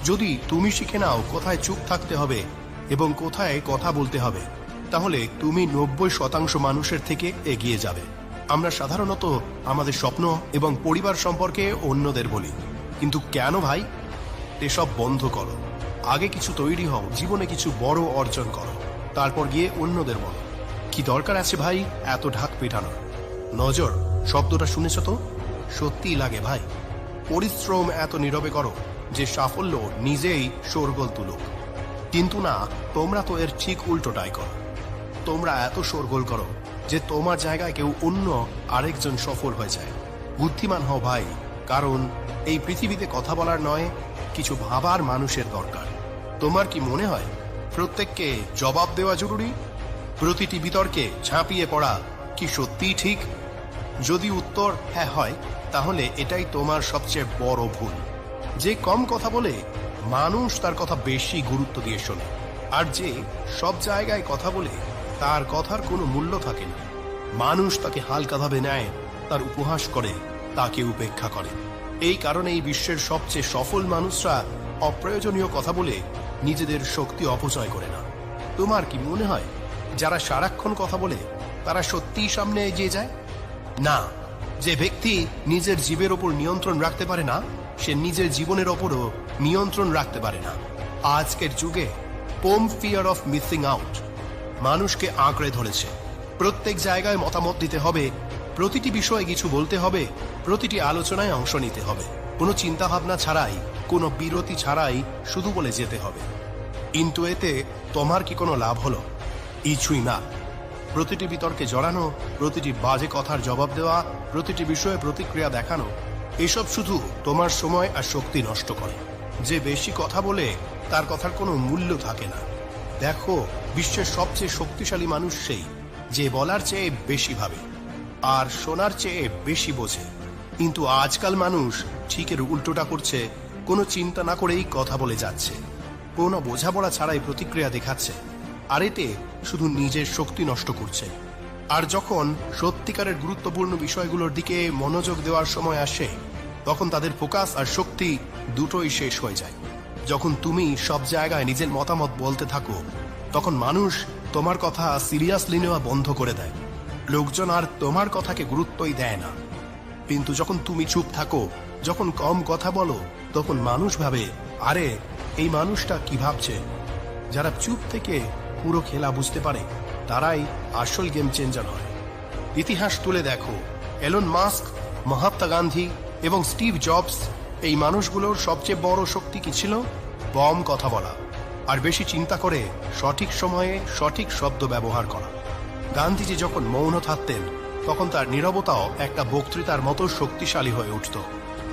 যদি তুমি শিখে নাও কোথায় চুপ থাকতে হবে এবং কোথায় কথা বলতে হবে, তাহলে তুমি 90% মানুষের থেকে এগিয়ে যাবে। আমরা সাধারণত আমাদের স্বপ্ন এবং পরিবার সম্পর্কে অন্যদের বলি, কিন্তু কেন ভাই? এসব বন্ধ করো। আগে কিছু তৈরি হও, জীবনে কিছু বড় অর্জন করো, তারপর গিয়ে অন্যদের বলো। কি দরকার আছে ভাই এত ঢাক পিটানোর? নজর শব্দটা শুনেছ তো? সত্যিই লাগে ভাই। পরিশ্রম এত নীরবে করো যে সাফল্য নিজেই শোরগোল তুলুক। কিন্তু না, তোমরা তো এর ঠিক উল্টোটাই করো। তোমরা এত শোরগোল করো যে তোমার জায়গায় কেউ অন্য আরেকজন সফল হয়ে যায়। বুদ্ধিমান হও ভাই, কারণ এই পৃথিবীতে কথা বলার নয়, কিছু ভাবার মানুষের দরকার। তোমার কি মনে হয় প্রত্যেককে জবাব দেওয়া জরুরি? প্রতিটি বিতর্কে ঝাঁপিয়ে পড়া কি সত্যিই ঠিক? যদি উত্তর হ্যাঁ হয়, তাহলে এটাই তোমার সবচেয়ে বড় ভুল। যে কম কথা বলে মানুষ তার কথা বেশি গুরুত্ব দিয়ে শোনে, আর যে সব জায়গায় কথা বলে তার কথার কোনো মূল্য থাকে না। মানুষ তাকে হালকাভাবে নেয়, তার উপহাস করে, তাকে উপেক্ষা করে। এই কারণে এই বিশ্বের সবচেয়ে সফল মানুষরা অপ্রয়োজনীয় কথা বলে নিজেদের শক্তি অপচয় করে না। তোমার কি মনে হয় যারা সারাক্ষণ কথা বলে তারা সত্যিই সামনে এগিয়ে যায়? না। যে ব্যক্তি নিজের জীবের ওপর নিয়ন্ত্রণ রাখতে পারে না, সে নিজের জীবনের ওপরও নিয়ন্ত্রণ রাখতে পারে না। আজকের যুগে ফিয়ার অফ মিসিং আউট মানুষকে আঁকড়ে ধরেছে। প্রত্যেক জায়গায় মতামত দিতে হবে, প্রতিটি বিষয়ে কিছু বলতে হবে, প্রতিটি আলোচনায় অংশ নিতে হবে, কোনো চিন্তা ভাবনা ছাড়াই, কোনো বিরতি ছাড়াই শুধু বলে যেতে হবে। কিন্তু এতে তোমার কি কোনো লাভ হলো? কিছুই না। প্রতিটি বিতর্কে জড়ানো, প্রতিটি বাজে কথার জবাব দেওয়া, প্রতিটি বিষয়ে প্রতিক্রিয়া দেখানো, এসব শুধু তোমার সময় আর শক্তি নষ্ট করে। যে বেশি কথা বলে তার কথার কোনো মূল্য থাকে না। দেখো, বিশ্বের সবচেয়ে শক্তিশালী মানুষ সেই যে বলার চেয়ে বেশি ভাবে আর শোনার চেয়ে বেশি বোঝে। কিন্তু আজকাল মানুষ ঠিক এর উল্টোটা করছে। কোনো চিন্তা না করেই কথা বলে যাচ্ছে, কোনো বোঝাপড়া ছাড়াই প্রতিক্রিয়া দেখাচ্ছে, আর এতে শুধু নিজের শক্তি নষ্ট করছে। আর যখন সত্যিকারের গুরুত্বপূর্ণ বিষয়গুলোর দিকে মনোযোগ দেওয়ার সময় আসে, তখন তাদের ফোকাস আর শক্তি দুটোই শেষ হয়ে যায়। যখন তুমি সব জায়গায় নিজের মতামত বলতে থাকো, তখন মানুষ তোমার কথা সিরিয়াসলি নেওয়া বন্ধ করে দেয়। লোকজন আর তোমার কথাকে গুরুত্বই দেয় না। কিন্তু যখন তুমি চুপ থাকো, যখন কম কথা বলো, তখন মানুষ ভাবে, আরে এই মানুষটা কি ভাবছে? যারা চুপ থেকে পুরো খেলা বুঝতে পারে, তারাই আসল গেম চেঞ্জার হয়। ইতিহাস তুলে দেখো, এলন মাস্ক, মহাত্মা গান্ধী এবং স্টিভ জবস, এই মানুষগুলোর সবচেয়ে বড় শক্তি কি ছিল? কম কথা বলা আর বেশি চিন্তা করে সঠিক সময়ে সঠিক শব্দ ব্যবহার করা। গান্ধীজি যখন মৌন থাকতেন, তখন তার নীরবতাও একটা বক্তৃতার মতো শক্তিশালী হয়ে উঠত।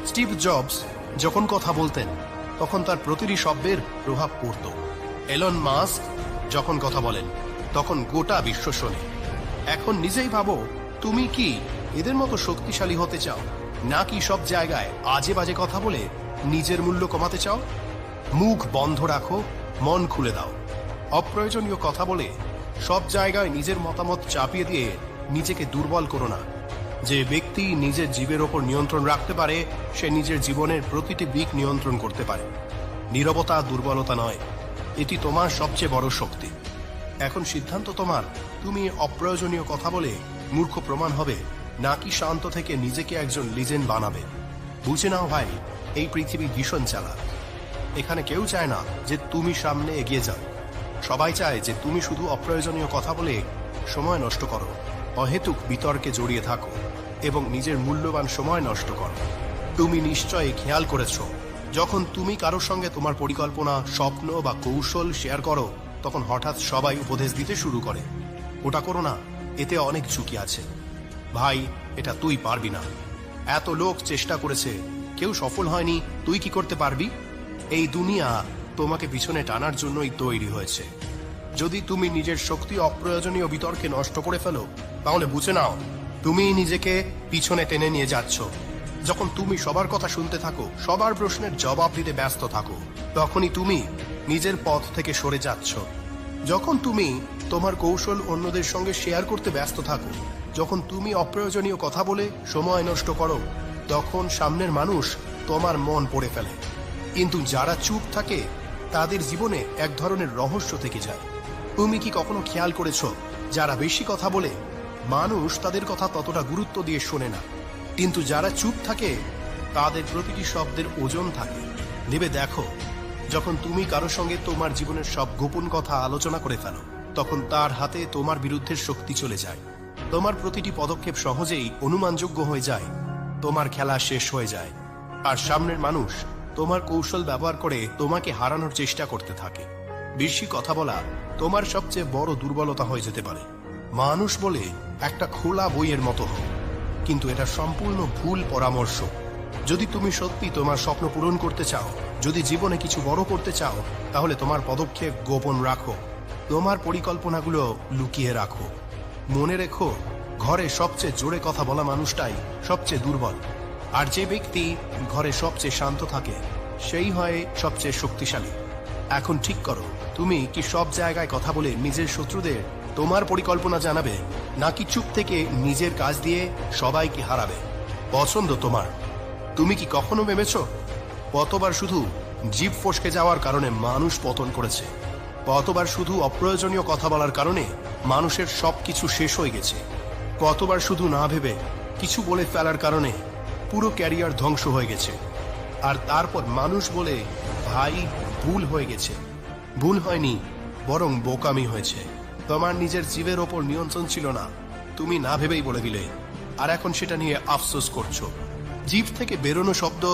স্টিভ জবস যখন কথা বলতেন, তখন তার প্রতিটি শব্দের প্রভাব পড়ত। এলন মাস্ক যখন কথা বলেন, তখন গোটা বিশ্ব শোনে। এখন নিজেই ভাবো, তুমি কি এদের মতো শক্তিশালী হতে চাও, নাকি সব জায়গায় আজে বাজে কথা বলে নিজের মূল্য কমাতে চাও? মুখ বন্ধ রাখো, মন খুলে দাও। অপ্রয়োজনীয় কথা বলে সব জায়গায় নিজের মতামত চাপিয়ে দিয়ে নিজেকে দুর্বল করো না। যে ব্যক্তি নিজের জীবের ওপর নিয়ন্ত্রণ রাখতে পারে, সে নিজের জীবনের প্রতিটি দিক নিয়ন্ত্রণ করতে পারে। নীরবতা দুর্বলতা নয়, এটি তোমার সবচেয়ে বড় শক্তি। এখন সিদ্ধান্ত তোমার, তুমি অপ্রয়োজনীয় কথা বলে মূর্খ প্রমাণ হবে, নাকি শান্ত থেকে নিজেকে একজন লিজেন্ড বানাবে। বুঝে নাও ভাই, এই পৃথিবী ভীষণ চালাক। এখানে কেউ চায় না যে তুমি সামনে এগিয়ে যাও। সবাই চায় যে তুমি শুধু অপ্রয়োজনীয় কথা বলে সময় নষ্ট করো, অহেতুক বিতর্কে জড়িয়ে থাকো এবং নিজের মূল্যবান সময় নষ্ট করো। তুমি নিশ্চয়ই খেয়াল করেছ, যখন তুমি কারোর সঙ্গে তোমার পরিকল্পনা, স্বপ্ন বা কৌশল শেয়ার করো, তখন হঠাৎ সবাই উপদেশ দিতে শুরু করে, ওটা করো না, এতে অনেক ঝুঁকি আছে। ভাই, এটা তুই পারবি না, এত লোক চেষ্টা করেছে, কেউ সফল হয়নি, তুই কি করতে পারবি? এই দুনিয়া তোমাকে পিছনে টানার জন্যই তৈরি হয়েছে। যদি তুমি নিজের শক্তি অপ্রয়োজনীয় বিতর্কে নষ্ট করে ফেলো, তাহলে বুঝে নাও তুমি নিজেকে পিছনে টেনে নিয়ে যাচ্ছ। যখন তুমি সবার কথা শুনতে থাকো, সবার প্রশ্নের জবাব দিতে ব্যস্ত থাকো, তখনই তুমি নিজের পথ থেকে সরে যাচ্ছ। যখন তুমি তোমার কৌশল অন্যদের সঙ্গে শেয়ার করতে ব্যস্ত থাকো, যখন তুমি অপ্রয়োজনীয় কথা বলে সময় নষ্ট করো, তখন সামনের মানুষ তোমার মন পড়ে ফেলে। কিন্তু যারা চুপ থাকে তাদের জীবনে এক ধরনের রহস্য থেকে যায়। তুমি কি কখনো খেয়াল করেছো, যারা বেশি কথা বলে মানুষ তাদের কথা ততটা গুরুত্ব দিয়ে শোনে না, কিন্তু যারা চুপ থাকে তাদের প্রতিটি শব্দের ওজন থাকে। ভেবে দেখো, যখন তুমি কারো সঙ্গে তোমার জীবনের সব গোপন কথা আলোচনা করে ফেলো, তখন তার হাতে তোমার বিরুদ্ধে শক্তি চলে যায়। তোমার প্রতিটি পদক্ষেপ সহজেই অনুমানযোগ্য হয়ে যায়, তোমার খেলা শেষ হয়ে যায়, আর সামনের মানুষ তোমার কৌশল ব্যবহার করে তোমাকে হারানোর চেষ্টা করতে থাকে। বেশি কথা বলা তোমার সবচেয়ে বড় দুর্বলতা হয়ে যেতে পারে। মানুষ বলে একটা খোলা বইয়ের মতো হও, কিন্তু এটা সম্পূর্ণ ভুল পরামর্শ। যদি তুমি সত্যি তোমার স্বপ্ন পূরণ করতে চাও, যদি জীবনে কিছু বড় করতে চাও, তাহলে তোমার পদক্ষেপ গোপন রাখো, তোমার পরিকল্পনাগুলো লুকিয়ে রাখো। মনে রেখো, ঘরে সবচেয়ে জোরে কথা বলা মানুষটাই সবচেয়ে দুর্বল, আর যে ব্যক্তি ঘরে সবচেয়ে শান্ত থাকে সেই হয় সবচেয়ে শক্তিশালী। এখন ঠিক করো, তুমি কি সব জায়গায় কথা বলে নিজের শত্রুদের তোমার পরিকল্পনা জানাবে, নাকি চুপ থেকে নিজের কাজ দিয়ে সবাইকে হারাবে? পছন্দ তোমার। তুমি কি কখনো ভেবেছ কতবার শুধু জিভ ফসকে যাওয়ার কারণে মানুষ পতন করেছে? কতবার শুধু অপ্রয়োজনীয় কথা বলার কারণে মানুষের সবকিছু শেষ হয়ে গেছে? কতবার শুধু না ভেবে কিছু বলে ফেলার কারণে পুরো ক্যারিয়ার ধ্বংস হয়ে গেছে? আর তারপর মানুষ বলে, ভাই ভুল হয়ে গেছে। ভুল হয়নি, বরং বোকামি হয়েছে। তোমার নিজের জীবের ওপর নিয়ন্ত্রণ ছিল না, তুমি না ভেবেই বলে দিলে, আর এখন সেটা নিয়ে আফসোস করছো। জিভ থেকে বেরোনো শব্দ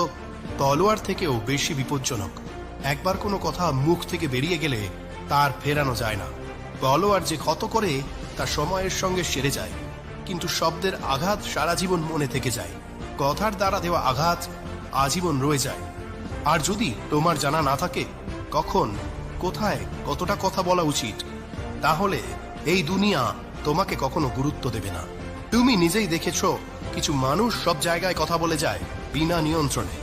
তলোয়ার থেকেও বেশি বিপজ্জনক। একবার কোনো কথা মুখ থেকে বেরিয়ে গেলে তার ফেরানো যায় না। তলোয়ার যে ক্ষত করে তা সময়ের সঙ্গে সেরে যায়, কিন্তু শব্দের আঘাত সারা জীবন মনে থেকে যায়। কথার দ্বারা দেওয়া আঘাত আজীবন রয়ে যায়। আর যদি তোমার জানা না থাকে কখন, কোথায়, কতটা কথা বলা উচিত, তাহলে এই দুনিয়া তোমাকে কখনো গুরুত্ব দেবে না। তুমি নিজেই দেখেছ, কিছু মানুষ সব জায়গায় কথা বলে যায় বিনা নিয়ন্ত্রণে।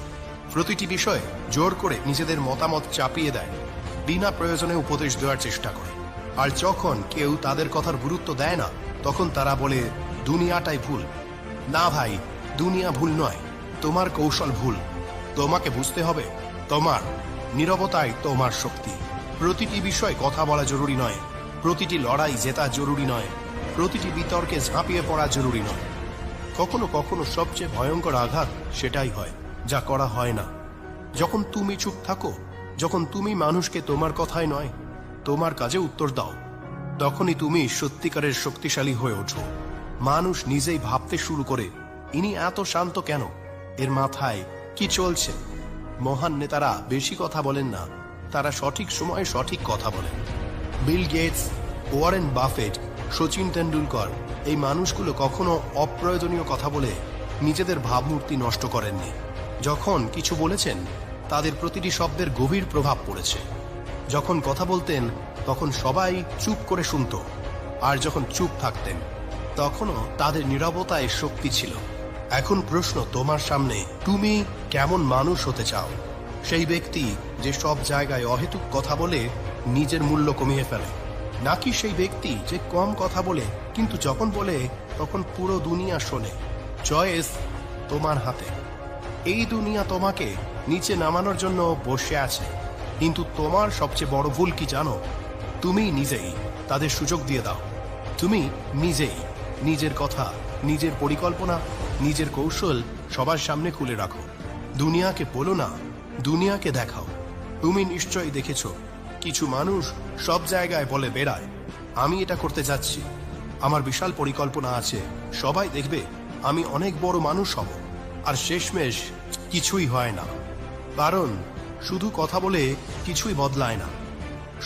প্রতিটি বিষয়ে জোর করে নিজেদের মতামত চাপিয়ে দেয়, বিনা প্রয়োজনে উপদেশ দেওয়ার চেষ্টা করে। আর যখন কেউ তাদের কথার গুরুত্ব দেয় না, তখন তারা বলে দুনিয়াটাই ভুল। না ভাই, দুনিয়া ভুল নয়, তোমার কৌশল ভুল। তোমাকে বুঝতে হবে, তোমার নীরবতাই তোমার শক্তি। প্রতিটি বিষয়ে কথা বলা জরুরি নয়, প্রতিটি লড়াই জেতা জরুরি নয়, প্রতিটি বিতর্কে ঝাঁপিয়ে পড়া জরুরি নয়। কখনো কখনো সবচেয়ে ভয়ঙ্কর আঘাত সেটাই হয় যা করা হয় না। যখন তুমি চুপ থাকো, যখন তুমি মানুষকে তোমার কথায় নয় তোমার কাজে উত্তর দাও, তখনই তুমি সত্যিকারের শক্তিশালী হয়ে ওঠো। মানুষ নিজেই ভাবতে শুরু করে, ইনি এত শান্ত কেন, এর মাথায় কি চলছে? মহান নেতারা বেশি কথা বলেন না, তারা সঠিক সময়ে সঠিক কথা বলেন। Bill Gates, Warren Buffett, Sachin Tendulkar, এই মানুষগুলো কখনো অপ্রয়োজনীয় কথা বলে নিজেদের ভাবমূর্তি নষ্ট করেননি। যখন কিছু বলেছেন, তাদের প্রতিটি শব্দের গভীর প্রভাব পড়েছে। যখন কথা বলতেন তখন সবাই চুপ করে শুনত, আর যখন চুপ থাকতেন তখনও তাদের নীরবতায় শক্তি ছিল। এখন প্রশ্ন তোমার সামনে, তুমি কেমন মানুষ হতে চাও? সেই ব্যক্তি যে সব জায়গায় অহেতুক কথা বলে নিজের মূল্য কমিয়ে ফেলে, নাকি সেই ব্যক্তি যে কম কথা বলে কিন্তু যখন বলে তখন পুরো দুনিয়া শোনে? চয়েস তোমার হাতে। এই দুনিয়া তোমাকে নিচে নামানোর জন্য বসে আছে, কিন্তু তোমার সবচেয়ে বড় ভুল কি জানো? তুমি নিজেই তাদের সুযোগ দিয়ে দাও। তুমি নিজেই নিজের কথা, নিজের পরিকল্পনা, নিজের কৌশল সবার সামনে খুলে রাখো। দুনিয়াকে বলো না, দুনিয়াকে দেখাও। তুমি নিশ্চয়ই দেখেছ, কিছু মানুষ সব জায়গায় বলে বেড়ায়, আমি এটা করতে যাচ্ছি, আমার বিশাল পরিকল্পনা আছে, সবাই দেখবে, আমি অনেক বড় মানুষ হব। আর শেষমেশ কিছুই হয় না, কারণ শুধু কথা বলে কিছুই বদলায় না।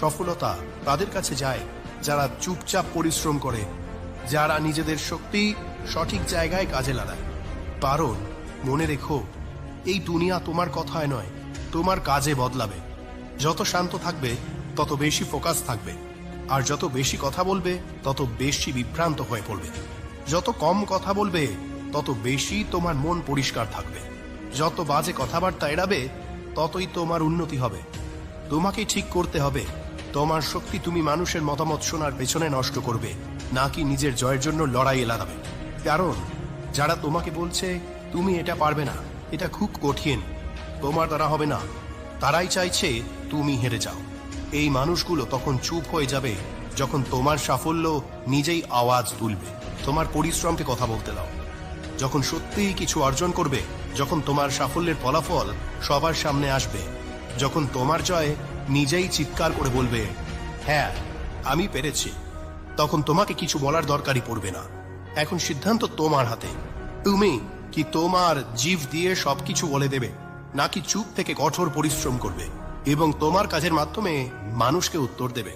সফলতা তাদের কাছে যায় যারা চুপচাপ পরিশ্রম করে, যারা নিজেদের শক্তি সঠিক জায়গায় কাজে লাগায়। কারণ মনে রেখো, এই দুনিয়া তোমার কথায় নয়, তোমার কাজে বদলাবে। যত শান্ত থাকবে তত বেশি ফোকাস থাকবে, আর যত বেশি কথা বলবে তত বেশি বিভ্রান্ত হয়ে পড়বে। যত কম কথা বলবে তত বেশি তোমার মন পরিষ্কার থাকবে। যত বাজে কথাবার্তা এড়াবে ততই তোমার উন্নতি হবে। তোমাকে ঠিক করতে হবে, তোমার শক্তি তুমি মানুষের মতামত শোনার পেছনে নষ্ট করবে, নাকি নিজের জয়ের জন্য লড়াই লাগাবে। কারণ যারা তোমাকে বলছে তুমি এটা পারবে না, এটা খুব কঠিন, তোমার দ্বারা হবে না, তারাই চাইছে তুমি হেরে যাও। এই মানুষগুলো তখন চুপ হয়ে যাবে যখন তোমার সাফল্য নিজেই আওয়াজ তুলবে। তোমার পরিশ্রমকে কথা বলতে দাও। যখন সত্যিই কিছু অর্জন করবে, যখন তোমার সাফল্যের ফলাফল সবার সামনে আসবে, যখন তোমার জয় নিজেই চিৎকার করে বলবে, হ্যাঁ আমি পেরেছি, তখন তোমাকে কিছু বলার দরকারই পড়বে না। এখন সিদ্ধান্ত তোমার হাতে। তুমি কি তোমার জিভ দিয়ে সবকিছু বলে দেবে, নাকি চুপ থেকে কঠোর পরিশ্রম করবে এবং তোমার কাজের মাধ্যমে মানুষকে উত্তর দেবে?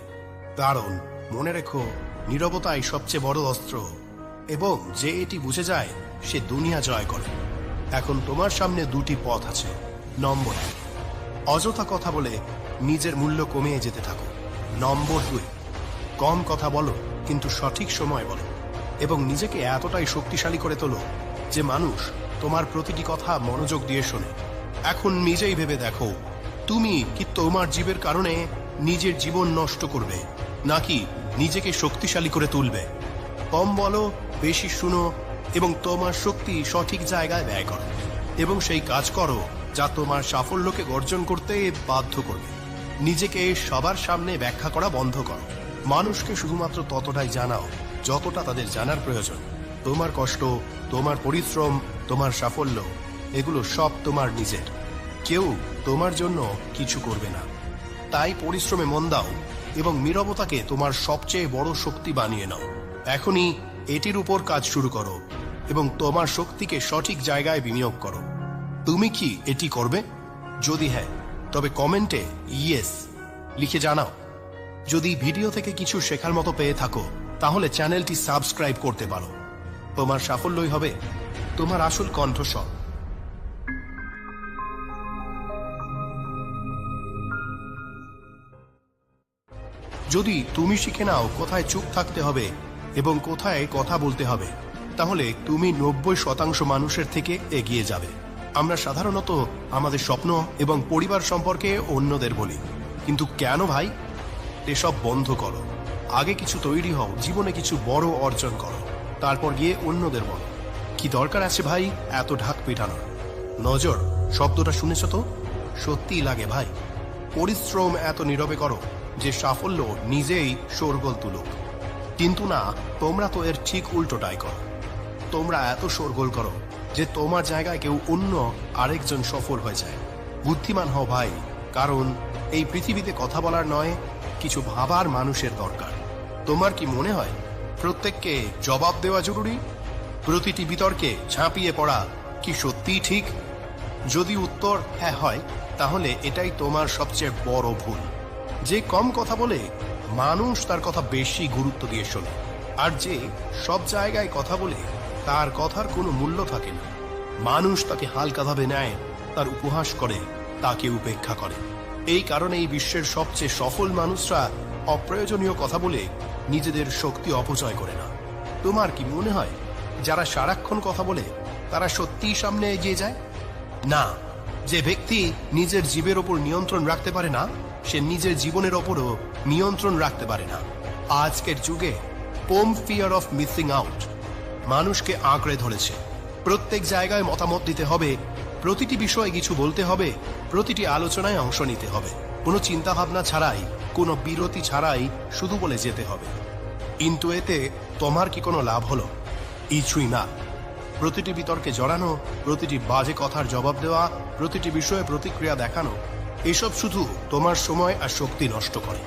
কারণ মনে রেখো, নীরবতাই সবচেয়ে বড় অস্ত্র, এবং যে এটি বুঝে যায় সে দুনিয়া জয় করে। এখন তোমার সামনে দুটি পথ আছে। নম্বর 1, অযথা কথা বলে নিজের মূল্য কমিয়ে যেতে থাকো। নম্বর 2, কম কথা বলো কিন্তু সঠিক সময় বলো, এবং নিজেকে এতটাই শক্তিশালী করে তোলো যে মানুষ তোমার প্রতিটি কথা মনোযোগ দিয়ে শোনে। এখন নিজেই ভেবে দেখো, তুমি কি তোমার জীবের কারণে নিজের জীবন নষ্ট করবে, নাকি নিজেকে শক্তিশালী করে তুলবে? কম বলো, বেশি শুনো, এবং তোমার শক্তি সঠিক জায়গায় ব্যয় করো, এবং সেই কাজ করো যা তোমার সাফল্যকে অর্জন করতে বাধ্য করবে। নিজেকে সবার সামনে ব্যাখ্যা করা বন্ধ করো। মানুষকে শুধুমাত্র ততটাই জানাও যতটা তাদের জানার প্রয়োজন। তোমার কষ্ট, তোমার পরিশ্রম, তোমার সাফল্য, এগুলো সব তোমার নিজের। কেউ তোমার জন্য কিছু করবে না। তাই পরিশ্রমে মন দাও এবং নীরবতাকে তোমার সবচেয়ে বড় শক্তি বানিয়ে নাও। এখনই এটির উপর কাজ শুরু করো এবং তোমার শক্তিকে সঠিক জায়গায় বিনিয়োগ করো। তুমি কি এটি করবে? যদি হ্যাঁ, তবে কমেন্টে ইয়েস লিখে জানাও। যদি ভিডিও থেকে কিছু শেখার মতো পেয়ে থাকো, তাহলে চ্যানেলটি সাবস্ক্রাইব করতে পারো। তোমার সাফল্যই হবে তোমার আসল কণ্ঠস্বর। যদি তুমি শিখে নাও কোথায় চুপ থাকতে হবে এবং কোথায় কথা বলতে হবে, তাহলে তুমি 90% মানুষের থেকে এগিয়ে যাবে। আমরা সাধারণত আমাদের স্বপ্ন এবং পরিবার সম্পর্কে অন্যদের বলি, কিন্তু কেন ভাই? এসব বন্ধ করো। আগে কিছু তৈরি হও, জীবনে কিছু বড় অর্জন করো, তারপর গিয়ে অন্যদের বলো। কি দরকার আছে ভাই এত ঢাক পিটানোর? নজর শব্দটা শুনেছ তো? সত্যিই লাগে ভাই। পরিশ্রম এত নীরবে করো যে সাফল্য নিজেই শোরগোল তুলুক। কিন্তু না, তোমরা তো এর ঠিক উল্টোটাই করো। তোমরা এত শোরগোল করো যে তোমার জায়গায় কেউ অন্য আরেকজন সফল হয়ে যায়। বুদ্ধিমান হও ভাই, কারণ এই পৃথিবীতে কথা বলার নয়, কিছু ভাবার মানুষের দরকার। তোমার কি মনে হয় প্রত্যেককে জবাব দেওয়া জরুরি? প্রতিটি বিতর্কে ঝাঁপিয়ে পড়া কি সত্যিই ঠিক? যদি উত্তর হ্যাঁ হয়, তাহলে এটাই তোমার সবচেয়ে বড় ভুল। যে কম কথা বলে, মানুষ তার কথা বেশি গুরুত্ব দিয়ে শোনে। আর যে সব জায়গায় কথা বলে, তার কথার কোনো মূল্য থাকে না। মানুষ তাকে হালকাভাবে নেয়, তার উপহাস করে, তাকে উপেক্ষা করে। এই কারণে এই বিশ্বের সবচেয়ে সফল মানুষরা অপ্রয়োজনীয় কথা বলে নিজেদের শক্তি অপচয় করে না। তোমার কি মনে হয় যারা সারাক্ষণ কথা বলে তারা সত্যিই সামনে এগিয়ে যায়? না। যে ব্যক্তি নিজের জীবের ওপর নিয়ন্ত্রণ রাখতে পারে না, সে নিজের জীবনের ওপরও নিয়ন্ত্রণ রাখতে পারে না। আজকের যুগে ফিয়ার অফ মিসিং আউট মানুষকে আঁকড়ে ধরেছে। প্রত্যেক জায়গায় মতামত দিতে হবে, প্রতিটি বিষয়ে কিছু বলতে হবে, প্রতিটি আলোচনায় অংশ নিতে হবে, কোনো চিন্তা ভাবনা ছাড়াই, কোনো বিরতি ছাড়াই শুধু বলে যেতে হবে। কিন্তু এতে তোমার কি কোনো লাভ হলো? কিছুই না। প্রতিটি বিতর্কে জড়ানো, প্রতিটি বাজে কথার জবাব দেওয়া, প্রতিটি বিষয়ে প্রতিক্রিয়া দেখানো, এসব শুধু তোমার সময় আর শক্তি নষ্ট করে।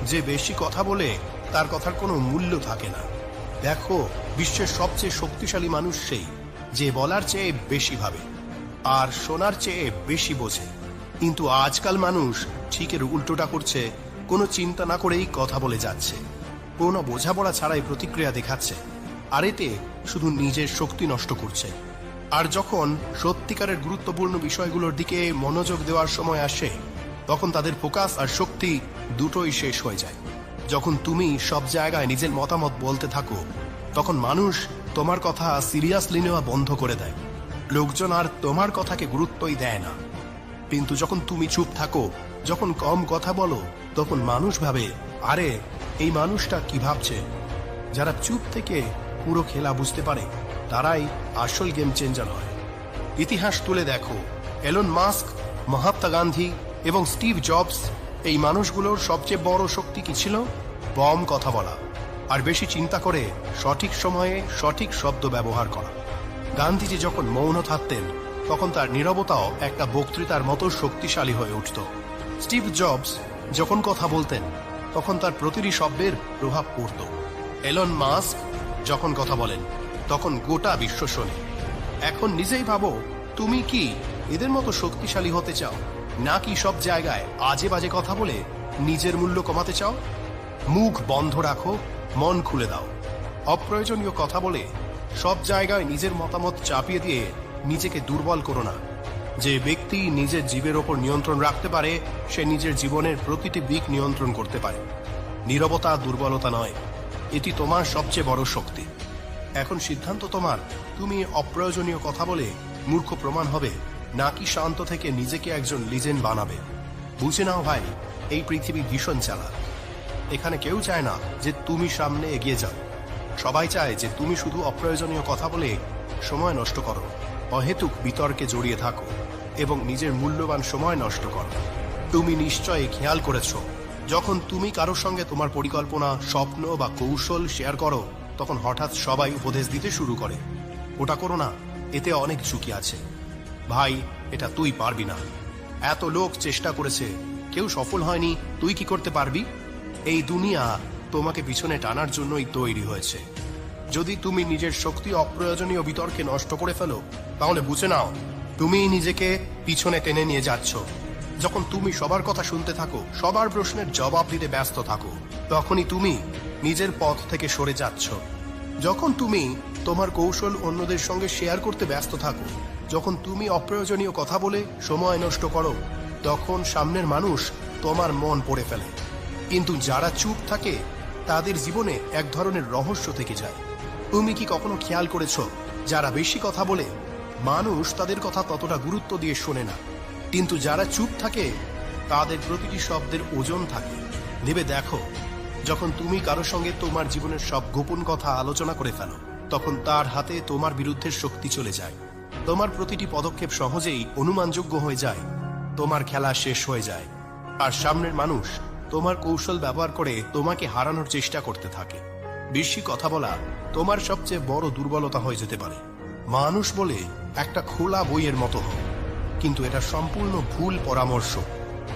যে বেশি কথা বলে তার কথার কোনো মূল্য থাকে না। দেখো, বিশ্বের সবচেয়ে শক্তিশালী মানুষ সেই যে বলার চেয়ে বেশি ভাবে আর শোনার চেয়ে বেশি বোঝে। কিন্তু আজকাল মানুষ ঠিকের উল্টোটা করছে, কোনো চিন্তা না করেই কথা বলে যাচ্ছে, কোনো বোঝাপড়া ছাড়াই প্রতিক্রিয়া দেখাচ্ছে, আর এতে শুধু নিজের শক্তি নষ্ট করছে। আর যখন সত্যিকারের গুরুত্বপূর্ণ বিষয়গুলোর দিকে মনোযোগ দেওয়ার সময় আসে, তখন তাদের ফোকাস আর শক্তি দুটোই শেষ হয়ে যায়। যখন তুমি সব জায়গায় নিজের মতামত বলতে থাকো, তখন মানুষ তোমার কথা সিরিয়াসলি নেওয়া বন্ধ করে দেয়। লোকজন আর তোমার কথাকে গুরুত্বই দেয় না। কিন্তু যখন তুমি চুপ থাকো, যখন কম কথা বলো, তখন মানুষ ভাবে, আরে এই মানুষটা কি ভাবছে? যারা চুপ থেকে পুরো খেলা বুঝতে পারে, তারাই আসল গেম চেঞ্জার হয়। ইতিহাস তুলে দেখো, এলন মাস্ক, মহাত্মা গান্ধী, এবং স্টিভ জবস, এই মানুষগুলোর সবচেয়ে বড় শক্তি কি ছিল? কম কথা বলা, আর বেশি চিন্তা করে সঠিক সময়ে সঠিক শব্দ ব্যবহার করা। গান্ধীজি যখন মৌন থাকতেন তখন তার নীরবতাও একটা বক্তৃতার মতো শক্তিশালী হয়ে উঠত। স্টিভ জবস যখন কথা বলতেন তখন তার প্রতিটি শব্দের প্রভাব পড়ত। এলন মাস্ক যখন কথা বলেন তখন গোটা বিশ্ব শোনে। এখন নিজেই ভাবো, তুমি কি এদের মতো শক্তিশালী হতে চাও, নাকি সব জায়গায় আজে বাজে কথা বলে নিজের মূল্য কমাতে চাও? মুখ বন্ধ রাখো, মন খুলে দাও। অপ্রয়োজনীয় কথা বলে সব জায়গায় নিজের মতামত চাপিয়ে দিয়ে নিজেকে দুর্বল করো না। যে ব্যক্তি নিজের জীবের ওপর নিয়ন্ত্রণ রাখতে পারে সে নিজের জীবনের প্রতিটি দিক নিয়ন্ত্রণ করতে পারে। নীরবতা দুর্বলতা নয়, এটি তোমার সবচেয়ে বড় শক্তি। এখন সিদ্ধান্ত তোমার, তুমি অপ্রয়োজনীয় কথা বলে মূর্খ প্রমাণ হবে, নাকি শান্ত থেকে নিজেকে একজন লিজেন্ড বানাবে। বুঝে নাও ভাই, এই পৃথিবী ভীষণ চালাক। এখানে কেউ চায় না যে তুমি সামনে এগিয়ে যাও। সবাই চায় যে তুমি শুধু অপ্রয়োজনীয় কথা বলে সময় নষ্ট করো, অহেতুক বিতর্কে জড়িয়ে থাকো এবং নিজের মূল্যবান সময় নষ্ট করো। তুমি নিশ্চয়ই খেয়াল করেছ, যখন তুমি কারোর সঙ্গে তোমার পরিকল্পনা, স্বপ্ন বা কৌশল শেয়ার করো তখন হঠাৎ সবাই উপদেশ দিতে শুরু করে, ওটা করো না, এতে অনেক ঝুঁকি আছে। ভাই, এটা তুই পারবি না, এত লোক চেষ্টা করেছে, কেউ সফল হয়নি, তুই কি করতে পারবি? এই দুনিয়া তোমাকে পিছনে টানার জন্যই তৈরি হয়েছে। যদি তুমি নিজের শক্তি অপ্রয়োজনীয় বিতর্কে নষ্ট করে ফেলো তাহলে বুঝে নাও তুমি নিজেকে পিছনে টেনে নিয়ে যাচ্ছ। যখন তুমি সবার কথা শুনতে থাকো, সবার প্রশ্নের জবাব দিতে ব্যস্ত থাকো, তখনই তুমি নিজের পথ থেকে সরে যাচ্ছ। যখন তুমি তোমার কৌশল অন্যদের সঙ্গে শেয়ার করতে ব্যস্ত থাকো, যখন তুমি অপ্রয়োজনীয় কথা বলে সময় নষ্ট করো, তখন সামনের মানুষ তোমার মন পড়ে ফেলে। কিন্তু যারা চুপ থাকে তাদের জীবনে এক ধরনের রহস্য থেকে যায়। তুমি কি কখনো খেয়াল করেছো, যারা বেশি কথা বলে মানুষ তাদের কথা ততটা গুরুত্ব দিয়ে শোনে না, কিন্তু যারা চুপ থাকে তাদের প্রতিটি শব্দের ওজন থাকে। ভেবে দেখো, যখন তুমি কারোর সঙ্গে তোমার জীবনের সব গোপন কথা আলোচনা করে ফেলো তখন তার হাতে তোমার বিরুদ্ধে শক্তি চলে যায়। তোমার প্রতিটি পদক্ষেপ সহজেই অনুমানযোগ্য হয়ে যায়, তোমার খেলা শেষ হয়ে যায়, আর সামনের মানুষ তোমার কৌশল ব্যবহার করে তোমাকে হারানোর চেষ্টা করতে থাকে। বেশি কথা বলা তোমার সবচেয়ে বড় দুর্বলতা হয়ে যেতে পারে। মানুষ বলে একটা খোলা বইয়ের মতো হয়, কিন্তু এটা সম্পূর্ণ ভুল পরামর্শ।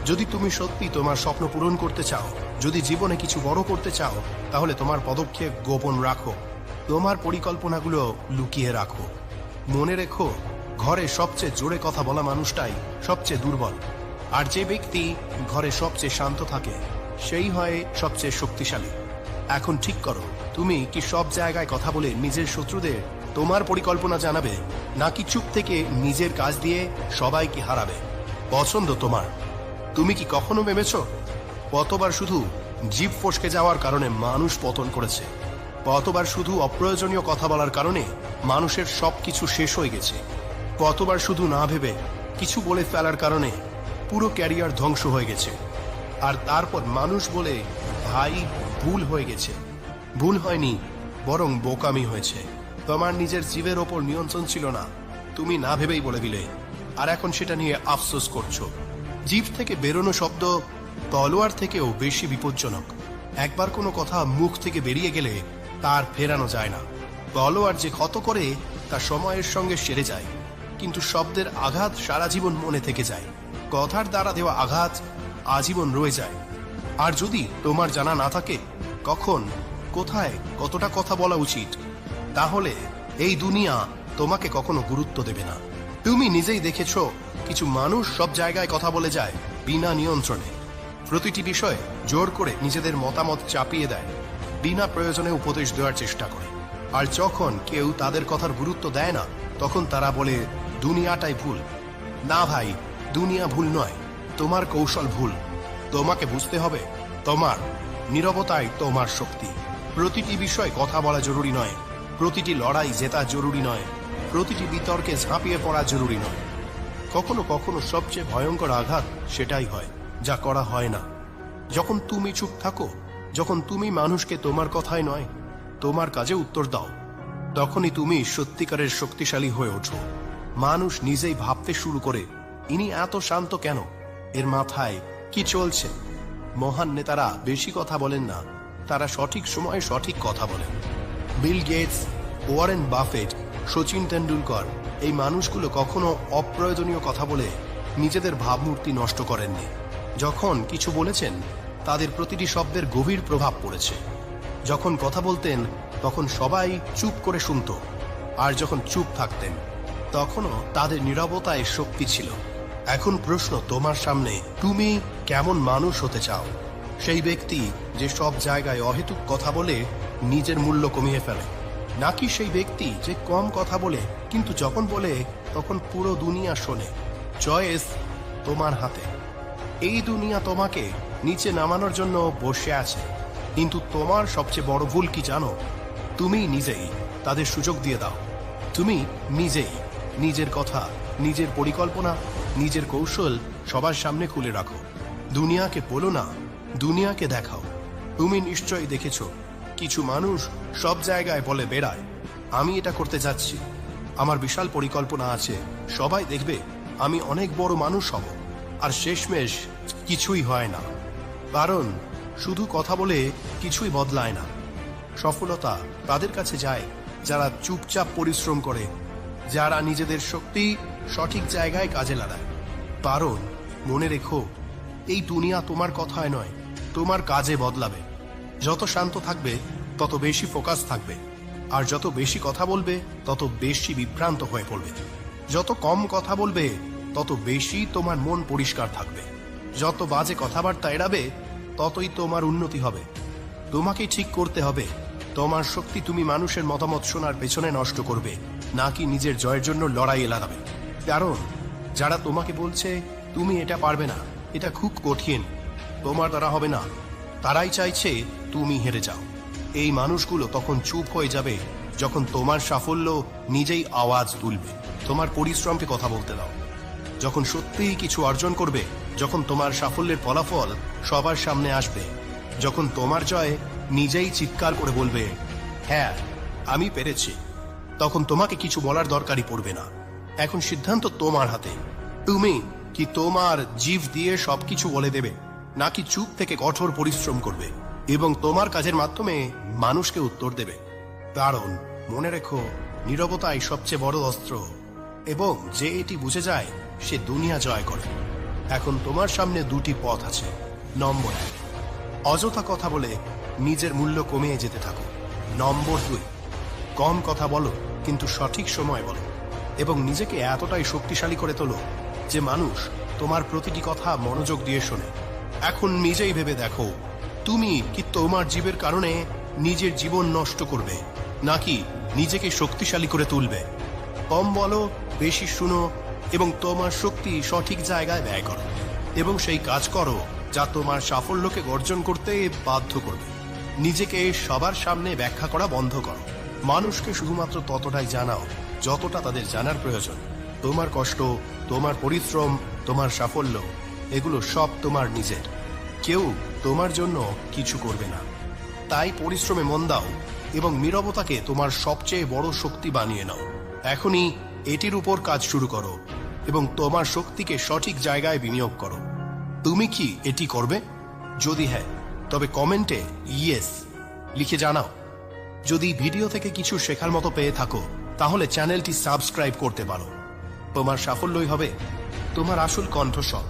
যদি তুমি সত্যি তোমার স্বপ্ন পূরণ করতে চাও, যদি জীবনে কিছু বড় করতে চাও, তাহলে তোমার পদক্ষেপ গোপন রাখো, তোমার পরিকল্পনাগুলো লুকিয়ে রাখো। মনে রেখো, ঘরে সবচেয়ে জোরে কথা বলা মানুষটাই সবচেয়ে দুর্বল, আর যে ব্যক্তি ঘরে সবচেয়ে শান্ত থাকে সেই হয় সবচেয়ে শক্তিশালী। এখন ঠিক করো, তুমি কি সব জায়গায় কথা বলে নিজের শত্রুদের তোমার পরিকল্পনা জানাবে, নাকি চুপ থেকে নিজের কাজ দিয়ে সবাইকে হারাবে? পছন্দ তোমার। তুমি কি কখনো ভেবেছ কতবার শুধু জিভ ফসকে যাওয়ার কারণে মানুষ পতন করেছে? কতবার শুধু অপ্রয়োজনীয় কথা বলার কারণে মানুষের সবকিছু শেষ হয়ে গেছে? কতবার শুধু না ভেবে কিছু বলে ফেলার কারণে পুরো ক্যারিয়ার ধ্বংস হয়ে গেছে? আর তারপর মানুষ বলে, ভাই ভুল হয়ে গেছে। ভুল হয়নি, বরং বোকামি হয়েছে। তোমার নিজের জীবের ওপর নিয়ন্ত্রণ ছিল না, তুমি না ভেবেই বলে দিলে, আর এখন সেটা নিয়ে আফসোস করছো। জিভ থেকে বেরোনো শব্দ তলোয়ার থেকেও বেশি বিপজ্জনক। একবার কোনো কথা মুখ থেকে বেরিয়ে গেলে তার ফেরানো যায় না। তলোয়ার যে ক্ষত করে তা সময়ের সঙ্গে সেরে যায়, কিন্তু শব্দের আঘাত সারা জীবন মনে থেকে যায়। কথার দ্বারা দেওয়া আঘাত আজীবন রয়ে যায়। আর যদি তোমার জানা না থাকে কখন, কোথায়, কতটা কথা বলা উচিত, তাহলে এই দুনিয়া তোমাকে কখনো গুরুত্ব দেবে না। তুমি নিজেই দেখেছ, কিছু মানুষ সব জায়গায় কথা বলে যায় বিনা নিয়ন্ত্রণে। প্রতিটি বিষয়ে জোর করে নিজেদের মতামত চাপিয়ে দেয়, বিনা প্রয়োজনে উপদেশ দেওয়ার চেষ্টা করে। আর যখন কেউ তাদের কথার গুরুত্ব দেয় না তখন তারা বলে দুনিয়াটাই ভুল। না ভাই, দুনিয়া ভুল নয়, তোমার কৌশল ভুল। তোমাকে বুঝতে হবে, তোমার নীরবতাই তোমার শক্তি। প্রতিটি বিষয়ে কথা বলা জরুরি নয়, প্রতিটি লড়াই জেতা জরুরি নয়, প্রতিটি বিতর্কে ঝাঁপিয়ে পড়া জরুরি নয়। কখনো কখনো সবচেয়ে ভয়ঙ্কর আঘাত সেটাই হয় যা করা হয় না। যখন তুমি চুপ থাকো, যখন তুমি মানুষকে তোমার কথায় নয় তোমার কাজে উত্তর দাও, তখনই তুমি সত্যিকারের শক্তিশালী হয়ে ওঠো। মানুষ নিজেই ভাবতে শুরু করে, ইনি এত শান্ত কেন, এর মাথায় কি চলছে? মহান নেতারা বেশি কথা বলেন না, তারা সঠিক সময়ে সঠিক কথা বলেন। Bill Gates, Warren Buffett, Sachin Tendulkar, এই মানুষগুলো কখনো অপ্রয়োজনীয় কথা বলে নিজেদের ভাবমূর্তি নষ্ট করেননি। যখন কিছু বলেছেন তাদের প্রতিটি শব্দের গভীর প্রভাব পড়েছে। যখন কথা বলতেন তখন সবাই চুপ করে শুনত, আর যখন চুপ থাকতেন তখনও তাদের নীরবতায় শক্তি ছিল। এখন প্রশ্ন তোমার সামনে, তুমি কেমন মানুষ হতে চাও? সেই ব্যক্তি যে সব জায়গায় অহেতুক কথা বলে নিজের মূল্য কমিয়ে ফেলে, নাকি সেই ব্যক্তি যে কম কথা বলে কিন্তু যখন বলে তখন পুরো দুনিয়া শোনে? চয়েস তোমার হাতে। এই দুনিয়া তোমাকে নিচে নামানোর জন্য বসে আছে, কিন্তু তোমার সবচেয়ে বড় ভুল কি জানো? তুমি নিজেই তাদের সুযোগ দিয়ে দাও। তুমি নিজেই নিজের কথা, নিজের পরিকল্পনা, নিজের কৌশল সবার সামনে খুলে রাখো। দুনিয়াকে বলো না, দুনিয়াকে দেখাও। তুমি নিশ্চয়ই দেখেছ কিছু মানুষ সব জায়গায় বলে বেড়ায়, আমি এটা করতে যাচ্ছি, আমার বিশাল পরিকল্পনা আছে, সবাই দেখবে, আমি অনেক বড় মানুষ হব। আর শেষমেশ কিছুই হয় না, কারণ শুধু কথা বলে কিছুই বদলায় না। সফলতা তাদের কাছে যায় যারা চুপচাপ পরিশ্রম করে, যারা নিজেদের শক্তি সঠিক জায়গায় কাজে লাগায়। কারণ মনে রেখো, এই দুনিয়া তোমার কথায় নয়, তোমার কাজে বদলাবে। যত শান্ত থাকবে তত বেশি ফোকাস থাকবে, আর যত বেশি কথা বলবে তত বেশি বিভ্রান্ত হয়ে পড়বে। যত কম কথা বলবে তত বেশি তোমার মন পরিষ্কার থাকবে। যত বাজে কথাবার্তা এড়াবে ততই তোমার উন্নতি হবে। তোমাকে ঠিক করতে হবে তোমার শক্তি তুমি মানুষের মতামত শোনার পেছনে নষ্ট করবে, নাকি নিজের জয়ের জন্য লড়াইয়ে লাগাবে। কারণ যারা তোমাকে বলছে তুমি এটা পারবে না, এটা খুব কঠিন, তোমার দ্বারা হবে না, তারাই চাইছে তুমি হেরে যাও। এই মানুষগুলো তখন চুপ হয়ে যাবে যখন তোমার সাফল্য নিজেই আওয়াজ তুলবে। তোমার পরিশ্রমকে কথা বলতে দাও। যখন সত্যিই কিছু অর্জন করবে, যখন তোমার সাফল্যের ফলাফল সবার সামনে আসবে, যখন তোমার জয় নিজেই চিৎকার করে বলবে, হ্যাঁ আমি পেরেছি, তখন তোমাকে কিছু বলার দরকারই পড়বে না। এখন সিদ্ধান্ত তোমার হাতে। তুমি কি তোমার জিভ দিয়ে সবকিছু বলে দেবে, নাকি চুপ থেকে কঠোর পরিশ্রম করবে এবং তোমার কাজের মাধ্যমে মানুষকে উত্তর দেবে? কারণ মনে রেখো, নীরবতাই সবচেয়ে বড় অস্ত্র, এবং যে এটি বুঝে যায় সে দুনিয়া জয় করে। এখন তোমার সামনে দুটি পথ আছে। নম্বর 1, অযথা কথা বলে নিজের মূল্য কমিয়ে যেতে থাকো। নম্বর 2, কম কথা বলো কিন্তু সঠিক সময় বলো, এবং নিজেকে এতটাই শক্তিশালী করে তোলো যে মানুষ তোমার প্রতিটি কথা মনোযোগ দিয়ে শোনে। এখন নিজেই ভেবে দেখো, তুমি কি তোমার জীবের কারণে নিজের জীবন নষ্ট করবে, নাকি নিজেকে শক্তিশালী করে তুলবে? কম বলো, বেশি শুনো, এবং তোমার শক্তি সঠিক জায়গায় ব্যয় করো, এবং সেই কাজ করো যা তোমার সাফল্যকে অর্জন করতে বাধ্য করবে। নিজেকে সবার সামনে ব্যাখ্যা করা বন্ধ করো। মানুষকে শুধুমাত্র ততটাই জানাও যতটা তাদের জানার প্রয়োজন। তোমার কষ্ট, তোমার পরিশ্রম, তোমার সাফল্য, এগুলো সব তোমার নিজের। কেউ তোমার জন্য কিছু করবে না। তাই পরিশ্রমে মন দাও এবং নীরবতাকে তোমার সবচেয়ে বড় শক্তি বানিয়ে নাও। এখনই এটির উপর কাজ শুরু করো এবং তোমার শক্তিকে সঠিক জায়গায় বিনিয়োগ করো। তুমি কি এটি করবে? যদি হ্যাঁ, তবে কমেন্টে ইয়েস লিখে জানাও। যদি ভিডিও থেকে কিছু শেখার মতো পেয়ে থাকো তাহলে চ্যানেলটি সাবস্ক্রাইব করতে পারো। তোমার সাফল্যই হবে তোমার আসল কণ্ঠস্বর।